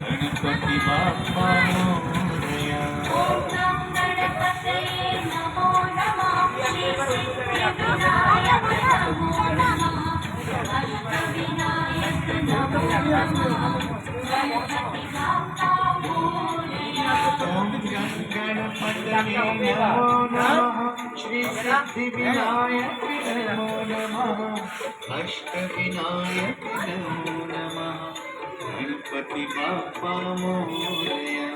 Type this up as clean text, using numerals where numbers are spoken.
गणपति बाप्पा मोरया। ओम नम गणपतये नमो नमः। श्री सिद्धिविनायक नमो नमः। अष्टविनायक नमो नमः। गणपति बाप्पा मोरया। ओम गणपतये नमो नमः। श्री सिद्धिविनायक नमो नमः। अष्टविनायक नमो नमः। गणपति बाप्पा मोरया।